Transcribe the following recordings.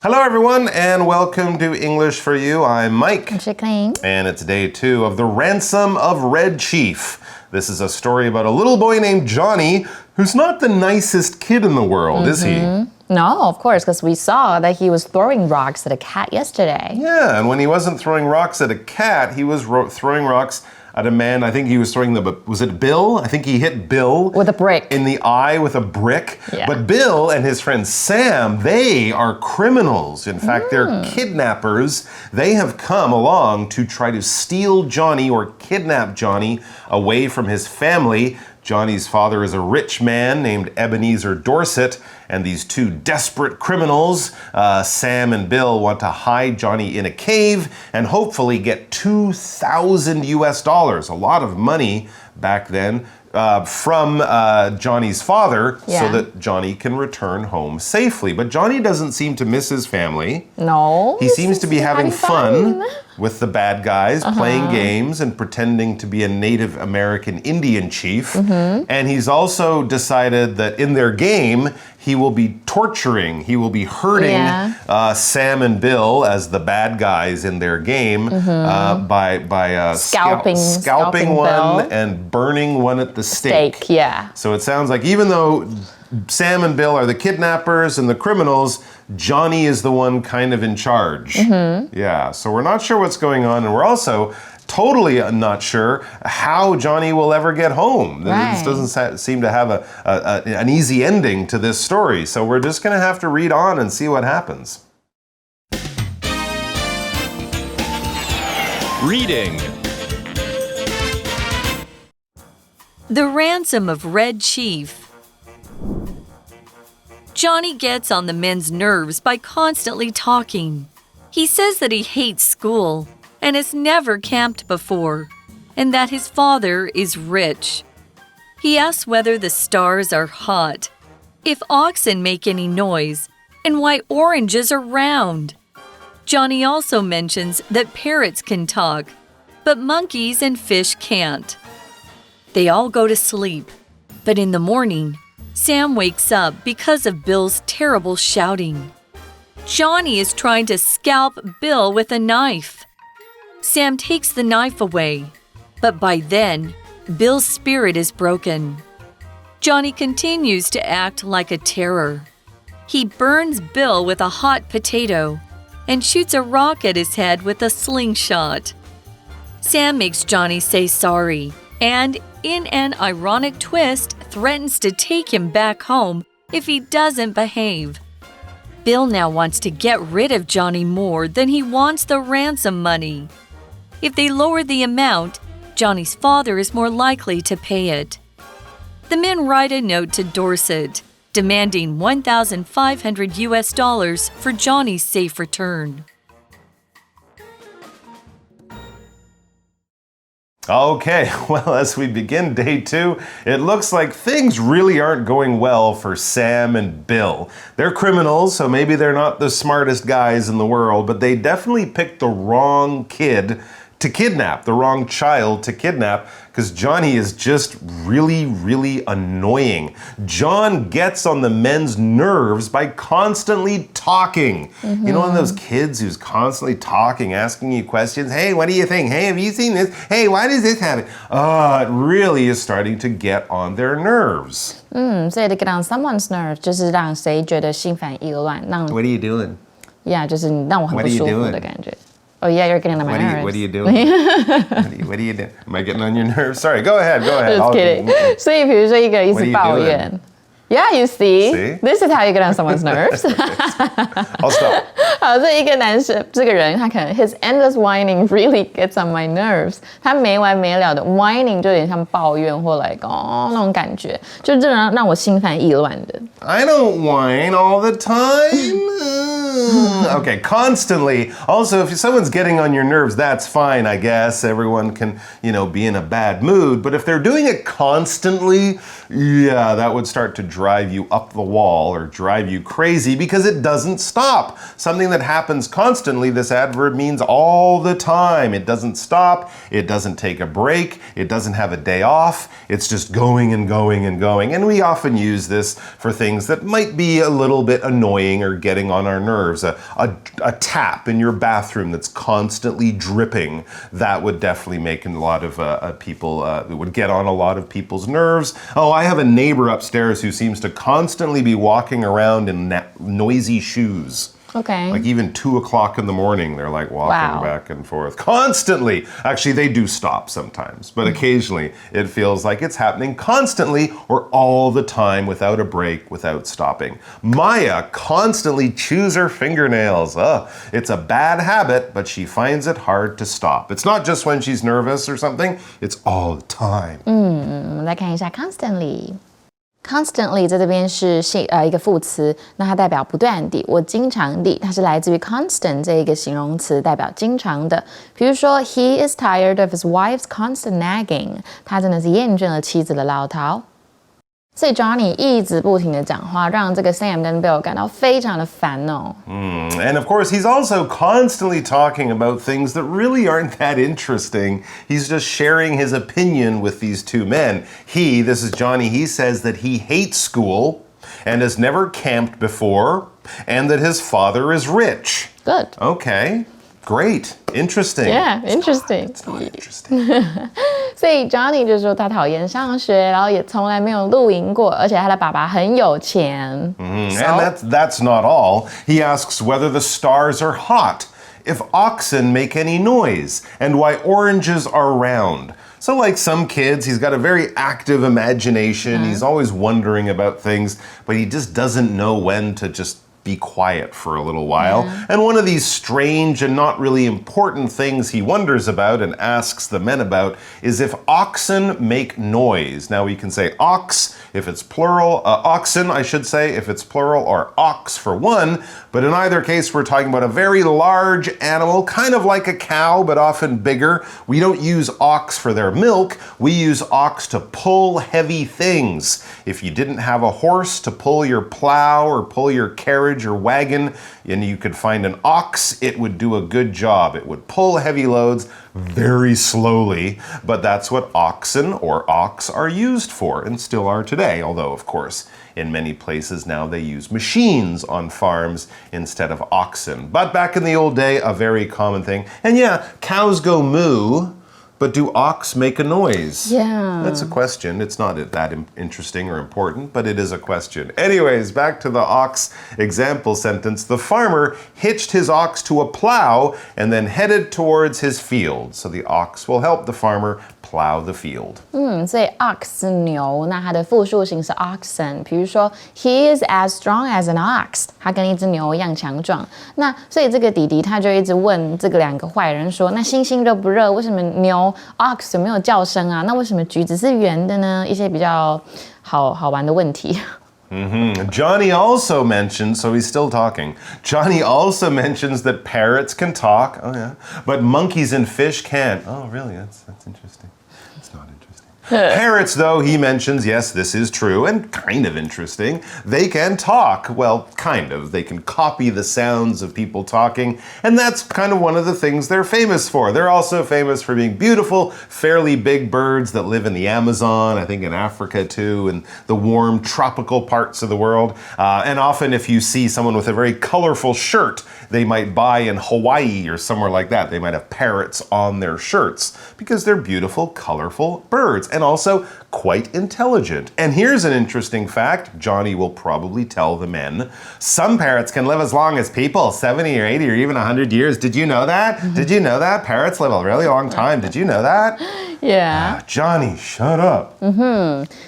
Hello everyone and welcome to English for You. I'm Mike. I'm Clean. And it's day 2 of The Ransom of Red Chief. This is a story about a little boy named Johnny who's not the nicest kid in the world, is he? No, of course, because we saw that he was throwing rocks at a cat yesterday. Yeah, and when he wasn't throwing rocks at a cat, he was throwing rocks at a man. I think he was throwing was it Bill? I think he hit Bill. With a brick. In the eye with a brick. Yeah. But Bill and his friend Sam, they are criminals. In fact, they're kidnappers. They have come along to try to steal Johnny or kidnap Johnny away from his family. Johnny's father is a rich man named Ebenezer Dorset, and these two desperate criminals, Sam and Bill, want to hide Johnny in a cave and hopefully get $2,000 US, a lot of money back then, from Johnny's father so that Johnny can return home safely. But Johnny doesn't seem to miss his family. No. He seems to be having fun with the bad guys, playing games and pretending to be a Native American Indian chief. And he's also decided that in their game, he will be torturing, he will be hurting Sam and Bill as the bad guys in their game by scalping one Bill. and burning one at the stake. So it sounds like even though Sam and Bill are the kidnappers and the criminals, Johnny is the one kind of in charge. Yeah, so we're not sure what's going on, and we're also totally not sure how Johnny will ever get home. This doesn't seem to have an easy ending to this story, so we're just going to have to read on and see what happens. Reading. The Ransom of Red Chief. Johnny gets on the men's nerves by constantly talking. He says that he hates school and has never camped before, and that his father is rich. He asks whether the stars are hot, if oxen make any noise, and why oranges are round. Johnny also mentions that parrots can talk, but monkeys and fish can't. They all go to sleep, but in the morning, Sam wakes up because of Bill's terrible shouting. Johnny is trying to scalp Bill with a knife. Sam takes the knife away, but by then, Bill's spirit is broken. Johnny continues to act like a terror. He burns Bill with a hot potato and shoots a rock at his head with a slingshot. Sam makes Johnny say sorry and, in an ironic twist, threatens to take him back home if he doesn't behave. Bill now wants to get rid of Johnny more than he wants the ransom money. If they lower the amount, Johnny's father is more likely to pay it. The men write a note to Dorset, demanding $1,500 US for Johnny's safe return. Okay, well, as we begin day 2, it looks like things really aren't going well for Sam and Bill. They're criminals, so maybe they're not the smartest guys in the world, but they definitely picked the wrong kid to kidnap, the wrong child to kidnap, because Johnny is just really, really annoying. John gets on the men's nerves by constantly talking. You know, one of those kids who's constantly talking, asking you questions. Hey, what do you think? Hey, have you seen this? Hey, why does this happen? It really is starting to get on their nerves. 所以 to get on someone's nerves 就是让谁觉得心烦意乱，让 What are you doing? Yeah, 就是让我很不舒服的感觉。Oh yeah, you're getting on my nerves. What are you doing? what are you doing? Am I getting on your nerves? Sorry, go ahead. Just kidding. 所以比如说一个一直抱怨。Yeah, you see? This is how you get on someone's nerves. I'll stop. 好，这一个男生，这个人他可能 his endless whining really gets on my nerves. 他没完没了的 whining 就有点像抱怨或 like 那种感觉，就真的让我心烦意乱的。I don't whine all the time. Okay, constantly. Also, if someone's getting on your nerves, that's fine, I guess. Everyone can, be in a bad mood. But if they're doing it constantly, yeah, that would start to drive you up the wall or drive you crazy because it doesn't stop. Something that happens constantly, this adverb means all the time. It doesn't stop. It doesn't take a break. It doesn't have a day off. It's just going and going and going. And we often use this for things that might be a little bit annoying or getting on our nerves. there's a tap in your bathroom that's constantly dripping, that would definitely make a lot of people, it would get on a lot of people's nerves. Oh, I have a neighbor upstairs who seems to constantly be walking around in noisy shoes. Okay. Like even 2 o'clock in the morning, they're like walking back and forth constantly. Actually, they do stop sometimes, but occasionally it feels like it's happening constantly or all the time without a break, without stopping. Maya constantly chews her fingernails. It's a bad habit, but she finds it hard to stop. It's not just when she's nervous or something, it's all the time. 我们来看一下 constantly。Constantly 在这边是一个副词，那它代表不断地，我经常地，它是来自于 constant 这一个形容词，代表经常的。比如说 ，He is tired of his wife's constant nagging， 他真的是厌倦了妻子的唠叨。所以 Johnny 一直不停的讲话，让这个 Sam 跟 Bill 感到非常的烦哦。And of course, he's also constantly talking about things that really aren't that interesting. He's just sharing his opinion with these two men. This is Johnny, he says that he hates school and has never camped before, and that his father is rich. Good. Okay. Great. Interesting. Yeah, interesting. It's not interesting. 所以 Johnny 就说他讨厌上学，然后也从来没有露营过，而且他的爸爸很有钱。And that's not all. He asks whether the stars are hot, if oxen make any noise, and why oranges are round. So like some kids, he's got a very active imagination. He's always wondering about things, but he just doesn't know when to just be quiet for a little while. And one of these strange and not really important things he wonders about and asks the men about is if oxen make noise. Now we can say ox if it's plural, oxen I should say if it's plural, or ox for one, but in either case we're talking about a very large animal, kind of like a cow but often bigger. We don't use ox for their milk, we use ox to pull heavy things. If you didn't have a horse to pull your plow or pull your carriage or wagon, and you could find an ox, it would do a good job. It would pull heavy loads very slowly, but that's what oxen or ox are used for and still are today, although of course in many places now they use machines on farms instead of oxen. But back in the old day, a very common thing. And yeah, cows go moo, but do ox make a noise? Yeah. That's a question. It's not that interesting or important, but it is a question. Anyways, back to the ox example sentence. The farmer hitched his ox to a plow and then headed towards his field. So the ox will help the farmer plow the field. 所以 ox 是牛，那它的复数形是 oxen。比如说 He is as strong as an ox， 他跟一只牛一样强壮。那所以这个弟弟他就一直问这个两个坏人说，那星星热不热？为什么牛 ox 有没有叫声啊？那为什么橘子是圆的呢？一些比较好玩的问题。Johnny also mentions, so he's still talking. Johnny also mentions that parrots can talk, but monkeys and fish can't. Oh, really? That's interesting. That's not interesting. Parrots, though, he mentions, yes, this is true and kind of interesting. They can talk. Well, kind of. They can copy the sounds of people talking, and that's kind of one of the things they're famous for. They're also famous for being beautiful, fairly big birds that live in the Amazon, I think in Africa too, and the warm tropical parts of the world. And often if you see someone with a very colorful shirt, they might buy in Hawaii or somewhere like that. They might have parrots on their shirts because they're beautiful, colorful birds. And also quite intelligent. And here's an interesting fact Johnny will probably tell the men. Some parrots can live as long as people, 70 or 80 or even 100 years. Did you know that? Did you know that? Parrots live a really long time. Did you know that? Yeah. Johnny, shut up.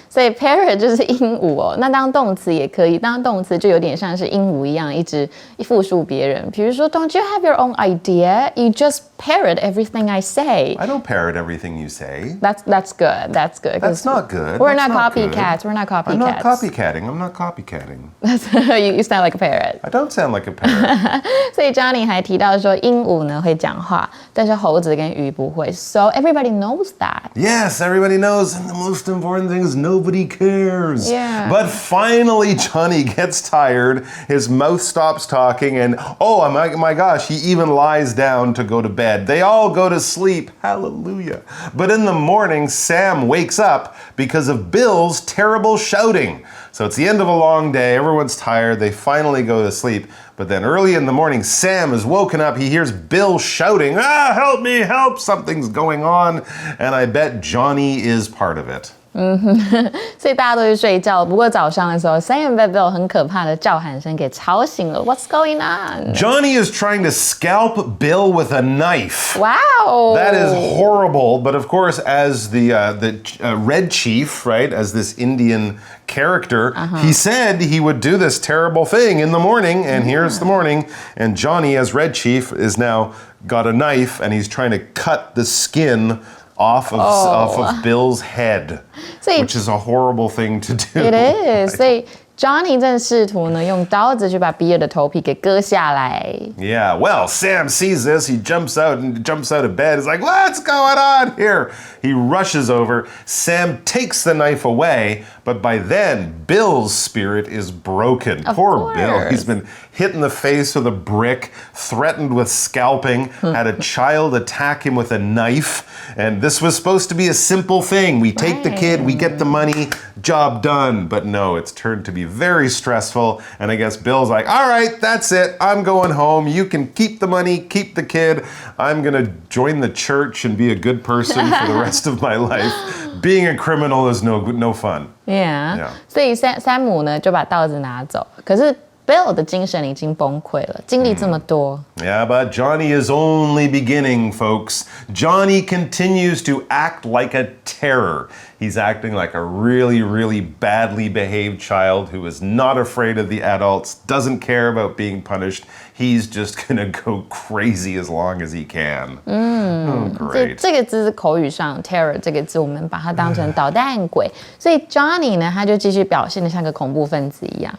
所以 parrot 就是鹦鹉哦，那当动词也可以，当动词就有点像是鹦鹉一样，一直复述别人。比如说 ，Don't you have your own idea? You just parrot everything I say. I don't parrot everything you say. That's good. That's good. That's not good. We're That's not good. copycats. We're not copycats. I'm not copycatting. I'm not copycatting. you sound like a parrot. I don't sound like a parrot. 所以 Johnny 还提到说，鹦鹉呢会讲话，但是猴子跟鱼不会。So everybody knows that. Yes, everybody knows, and the most important thing is nobody cares. Yeah. But finally, Johnny gets tired, his mouth stops talking, and oh my gosh, he even lies down to go to bed. They all go to sleep. Hallelujah. But in the morning, Sam wakes up because of Bill's terrible shouting. So it's the end of a long day, everyone's tired, they finally go to sleep. But then early in the morning, Sam is woken up. He hears Bill shouting, help me, help, something's going on. And I bet Johnny is part of it. 所以大家都去睡觉。不过早上的时候 Sam 被 Bill 很可怕的叫喊声给吵醒了。What's going on? Johnny is trying to scalp Bill with a knife. Wow! That is horrible. But of course, as the Red Chief, right, as this Indian character, he said he would do this terrible thing in the morning. And here's the morning. And Johnny, as Red Chief, is now got a knife and he's trying to cut the skin off of Bill's head, which is a horrible thing to do. It is. 所以 Johnny 正试图呢用刀子去把比尔的头皮给割下来。Yeah, well, Sam sees this. He jumps out of bed. He's like, what's going on here? He rushes over. Sam takes the knife away, but by then, Bill's spirit is broken. Poor Bill. He's been hit in the face with a brick, threatened with scalping, had a child attack him with a knife, and this was supposed to be a simple thing. We take the kid, we get the money, job done. But no, it's turned to be very stressful, and I guess Bill's like, all right, that's it. I'm going home. You can keep the money, keep the kid. I'm going to join the church and be a good person for the rest of my life. Being a criminal is no fun. Yeah. 所以山姆呢就把刀子拿走，可是 Bill 的精神已经崩溃了，经历这么多。Yeah, but Johnny is only beginning, folks. Johnny continues to act like a terror. He's acting like a really, really badly behaved child who is not afraid of the adults, doesn't care about being punished. He's just gonna go crazy as long as he can. Oh, great. 这个字是口语上 terror 这个字，我们把它当成捣蛋鬼。所以 Johnny 呢，他就继续表现得像个恐怖分子一样。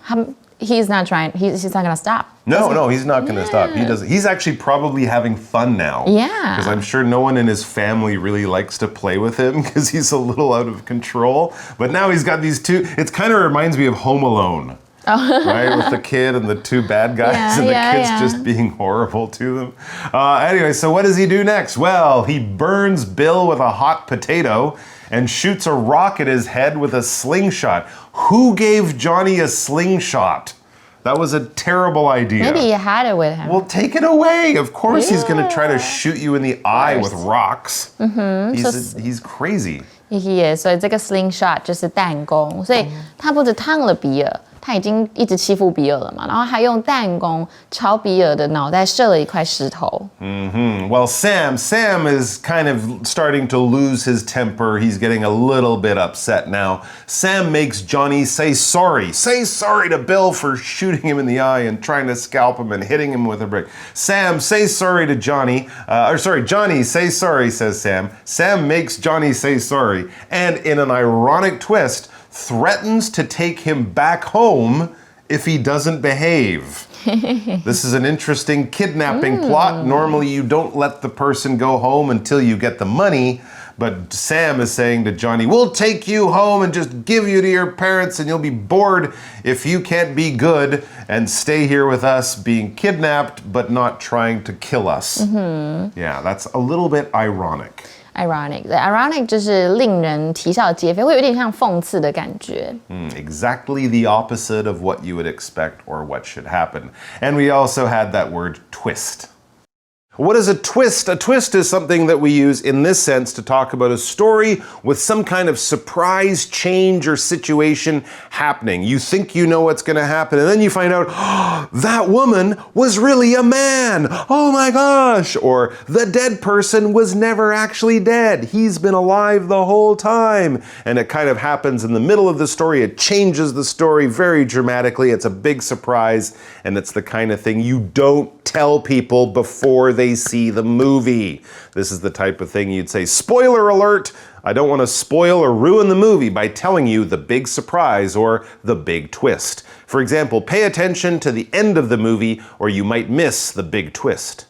He's not trying. He's not gonna stop. No, he's not gonna stop. He doesn't. He's actually probably having fun now. Yeah. Because I'm sure no one in his family really likes to play with him because he's a little out of control. But now he's got these two. It kind of reminds me of Home Alone. Right, with the kid and the two bad guys and the kids just being horrible to them. Anyway, so what does he do next? Well, he burns Bill with a hot potato and shoots a rock at his head with a slingshot. Who gave Johnny a slingshot? That was a terrible idea. Maybe he had it with him. Well, take it away. Of course he's going to try to shoot you in the eye with rocks. He's crazy. 所以这个 slingshot 就是弹弓，所以他不止烫了比尔，他已经一直欺负比尔了嘛，然后还用弹弓朝比尔的脑袋射了一块石头。Well, Sam is kind of starting to lose his temper. He's getting a little bit upset now. Sam makes Johnny say sorry. Say sorry to Bill for shooting him in the eye and trying to scalp him and hitting him with a brick. Sam, say sorry to Johnny. Johnny, say sorry, says Sam. Sam makes Johnny say sorry. And in an ironic twist, threatens to take him back home if he doesn't behave. This is an interesting kidnapping plot. Normally, you don't let the person go home until you get the money. But Sam is saying to Johnny, we'll take you home and just give you to your parents and you'll be bored if you can't be good and stay here with us being kidnapped but not trying to kill us. Yeah, that's a little bit ironic. Ironic 就是令人啼笑皆非，会有点像讽刺的感觉。Exactly the opposite of what you would expect or what should happen. And we also had that word twist. What is a twist? A twist is something that we use in this sense to talk about a story with some kind of surprise change or situation happening. You think you know what's going to happen, and then you find out, oh, that woman was really a man. Oh my gosh. Or the dead person was never actually dead. He's been alive the whole time. And it kind of happens in the middle of the story. It changes the story very dramatically. It's a big surprise, and it's the kind of thing you don't tell people before they see the movie. This is the type of thing you'd say, spoiler alert, I don't want to spoil or ruin the movie by telling you the big surprise or the big twist. For example, pay attention to the end of the movie or you might miss the big twist.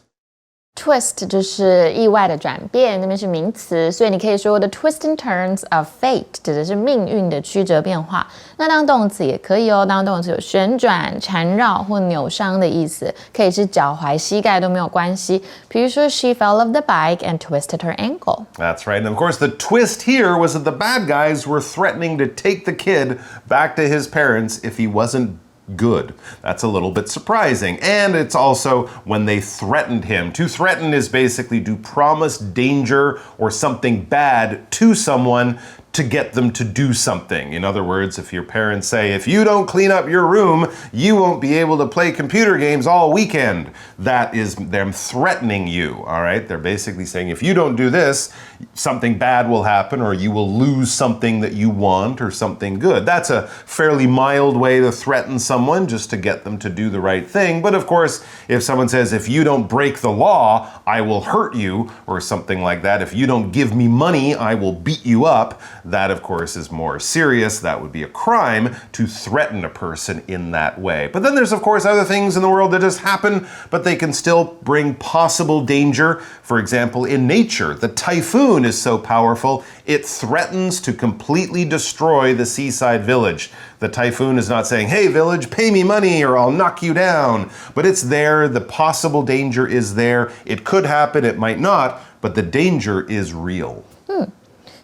Twist 就是意外的转变，那边是名词，所以你可以说 the twists and turns of fate 指的是命运的曲折变化。那当动词也可以哦，当动词有旋转、缠绕或扭伤的意思，可以是脚踝、膝盖都没有关系。比如说 she fell off the bike and twisted her ankle. That's right. And of course, the twist here was that the bad guys were threatening to take the kid back to his parents if he wasn't good. That's a little bit surprising. And it's also when they threatened him. To threaten is basically to promise danger or something bad to someone to get them to do something. In other words, if your parents say, if you don't clean up your room, you won't be able to play computer games all weekend. That is them threatening you, all right? They're basically saying, if you don't do this, something bad will happen or you will lose something that you want or something good. That's a fairly mild way to threaten someone, just to get them to do the right thing. But of course, if someone says, if you don't break the law, I will hurt you, or something like that. If you don't give me money, I will beat you up. That, of course, is more serious. That would be a crime to threaten a person in that way. But then there's, of course, other things in the world that just happen, but they can still bring possible danger. For example, in nature, the typhoon is so powerful, it threatens to completely destroy the seaside village. The typhoon is not saying, hey, village, pay me money or I'll knock you down. But it's there. The possible danger is there. It could happen. It might not. But the danger is real.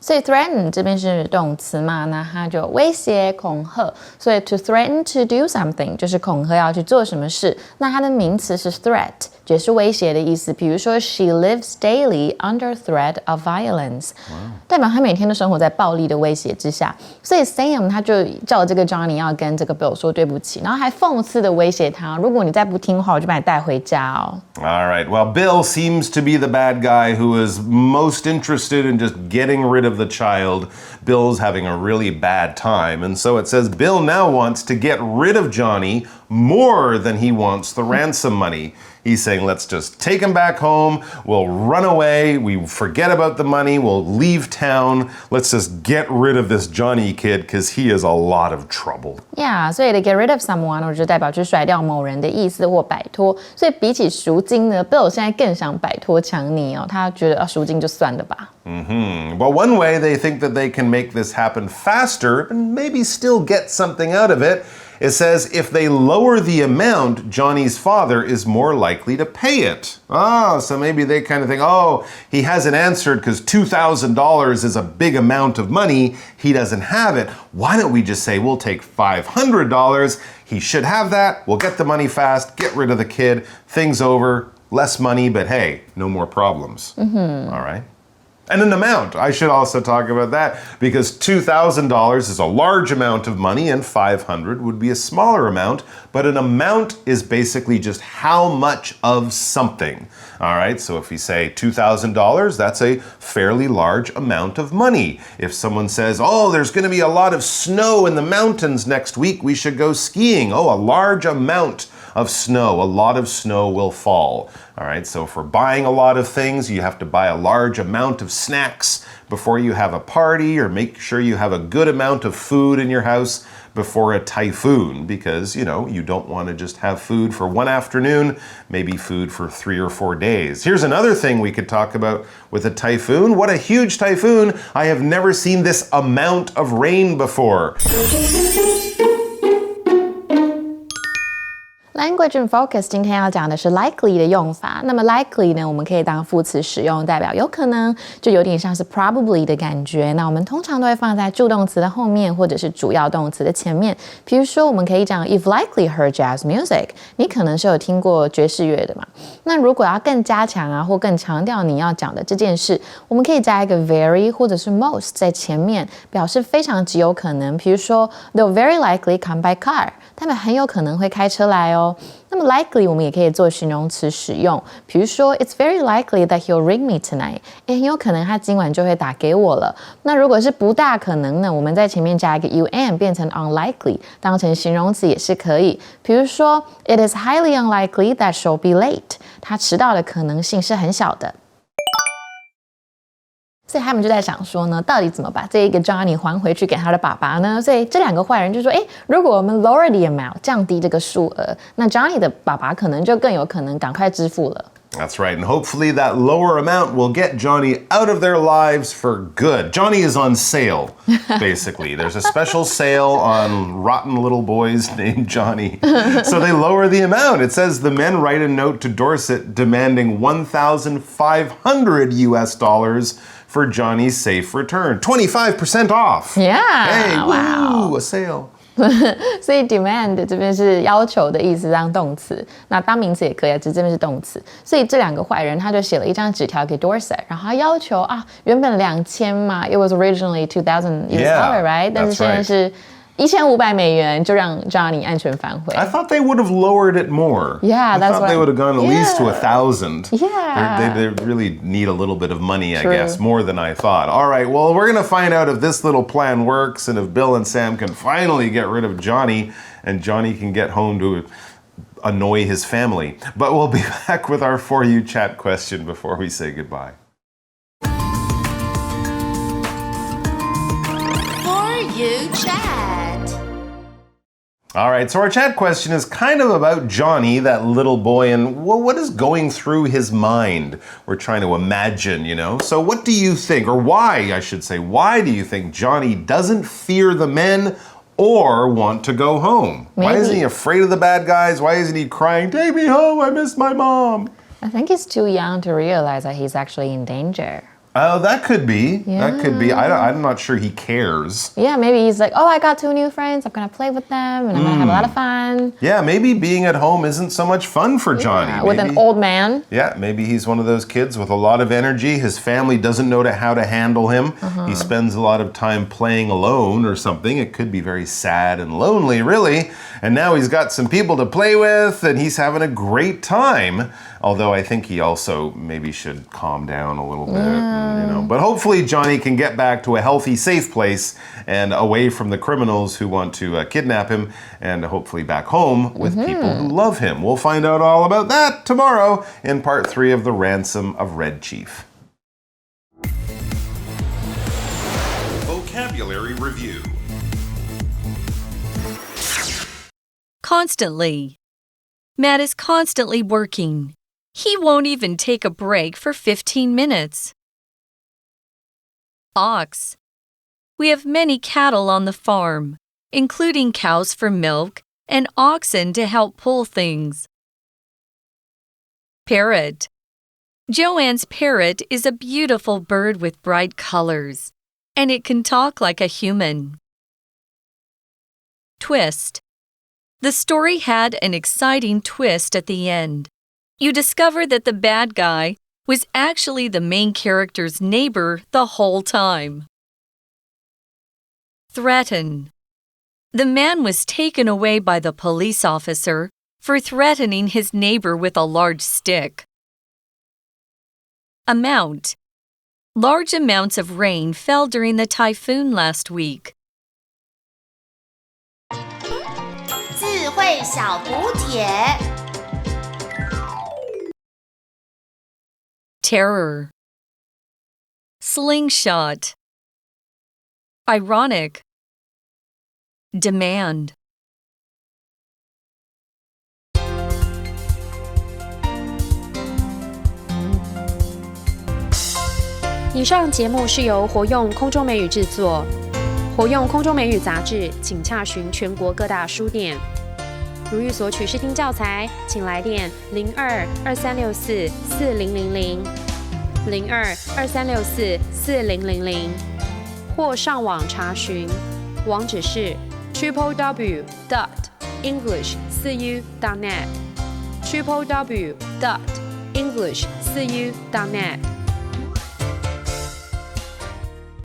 所以 threaten 这边是动词嘛，那它就威胁、恐吓，所以 to threaten to do something 就是恐吓要去做什么事。那它的名词是 threat， 也是威胁的意思。比如说 she lives daily under threat of violence， 代表她每天都生活在暴力的威胁之下。所以 Sam 他就叫这个 Johnny 要跟这个 Bill 说对不起，然后还讽刺的威胁他，如果你再不听话，我就把你带回家哦。All right, well, Bill seems to be the bad guy who is most interested in just getting rid of the child. Bill's having a really bad time, and so it says Bill now wants to get rid of Johnny more than he wants the ransom money. He's saying, let's just take him back home, we'll run away, we forget about the money, we'll leave town, let's just get rid of this Johnny kid because he is a lot of trouble. Yeah, 所以 to get rid of someone 我就代表去甩掉某人的意思或摆脱，所以比起赎金呢 Bill 现在更想摆脱强尼哦，他觉得赎金就算了吧。Well, one way they think that they can make this happen faster and maybe still get something out of it, it says if they lower the amount, Johnny's father is more likely to pay it. Oh, so maybe they kind of think, oh, he hasn't answered because $2,000 is a big amount of money. He doesn't have it. Why don't we just say we'll take $500? He should have that. We'll get the money fast, get rid of the kid. Things over. Less money, but hey, no more problems. All right. And an amount. I should also talk about that because $2,000 is a large amount of money and $500 would be a smaller amount, but an amount is basically just how much of something. All right, so if you say $2,000, that's a fairly large amount of money. If someone says, oh, there's going to be a lot of snow in the mountains next week, we should go skiing. Oh, a large amount of snow. A lot of snow will fall. All right, so for buying a lot of things, you have to buy a large amount of snacks before you have a party, or make sure you have a good amount of food in your house before a typhoon, because, you know, you don't want to just have food for one afternoon, maybe food for 3 or 4 days. Here's another thing we could talk about with a typhoon. What a huge typhoon. I have never seen this amount of rain before. Language and Focus 今天要讲的是 likely 的用法。那么 likely 呢，我们可以当副词使用，代表有可能，就有点像是 probably 的感觉。那我们通常都会放在助动词的后面，或者是主要动词的前面。比如说，我们可以讲 You've likely heard jazz music， 你可能是有听过爵士乐的嘛。那如果要更加强啊，或更强调你要讲的这件事，我们可以加一个 very 或者是 most 在前面，表示非常极有可能。比如说 They'll very likely come by car， 他们很有可能会开车来哦。那么 likely 我们也可以做形容词使用，比如说 It's very likely that he'll ring me tonight， 很有可能他今晚就会打给我了。那如果是不大可能呢，我们在前面加一个 un 变成 unlikely， 当成形容词也是可以。比如说 It is highly unlikely that she'll be late， 他迟到的可能性是很小的。所以他们就在想说呢，到底怎么把这一个 Johnny 还回去给他的爸爸呢？所以这两个坏人就说，如果我们 lower the amount 降低这个数额，那 Johnny 的爸爸可能就更有可能赶快支付了。That's right, and hopefully that lower amount will get Johnny out of their lives for good. Johnny is on sale, basically. There's a special sale on rotten little boys named Johnny. So they lower the amount. It says the men write a note to Dorset demanding $1,500 US for Johnny's safe return. 25% off. Yeah. Hey, wow. woo, a sale. 所以 demand 这边是要求的意思，当动词。那当名词也可以，只是这边是动词。所以这两个坏人他就写了一张纸条给 Dorset， 然后他要求原本2000嘛 ，it was originally 2000 US dollar, right？ 但是现在是$1500就让 Johnny 安全返回。I thought they would have lowered it more. Yeah, that's I thought what they would have gone at least to 1,000. Yeah. They really need a little bit of money, I True. guess, more than I thought. All right, well, we're going to find out if this little plan works and if Bill and Sam can finally get rid of Johnny and Johnny can get home to annoy his family. But we'll be back with our For You chat question before we say goodbye. For You chat. All right, so our chat question is kind of about Johnny, that little boy, and what is going through his mind. We're trying to imagine, you know. So what do you think, or why, I should say, why do you think Johnny doesn't fear the men or want to go home? Why isn't he afraid of the bad guys? Why isn't he crying, take me home, I miss my mom? I think he's too young to realize that he's actually in danger. Oh, that could be. Yeah. That could be. I'm not sure he cares. Yeah, maybe he's like, I got 2 new friends. I'm going to play with them and I'm going to have a lot of fun. Yeah, maybe being at home isn't so much fun for Johnny. Yeah, with an old man. Yeah, maybe he's one of those kids with a lot of energy. His family doesn't know how to handle him. He spends a lot of time playing alone or something. It could be very sad and lonely, really. And now he's got some people to play with and he's having a great time. Although I think he also maybe should calm down a little bit. You know. But hopefully Johnny can get back to a healthy, safe place and away from the criminals who want to kidnap him and hopefully back home with people who love him. We'll find out all about that tomorrow in part 3 of The Ransom of Red Chief. Vocabulary Review. Constantly. Matt is constantly working. He won't even take a break for 15 minutes. Ox. We have many cattle on the farm, including cows for milk and oxen to help pull things. Parrot. Joanne's parrot is a beautiful bird with bright colors, and it can talk like a human. Twist. The story had an exciting twist at the end. You discover that the bad guy was actually the main character's neighbor the whole time. Threaten. The man was taken away by the police officer for threatening his neighbor with a large stick. Amount. Large amounts of rain fell during the typhoon last week. 智慧小补帖 Terror. Slingshot. Ironic. Demand. 以上节目是由活用空中美语制作，活用空中美语杂志，请洽询全国各大书店。如欲索取试听教材，请来电02-2364-4000 02-2364-4000，或上网查询，网址是 www.english4u.net www.english4u.net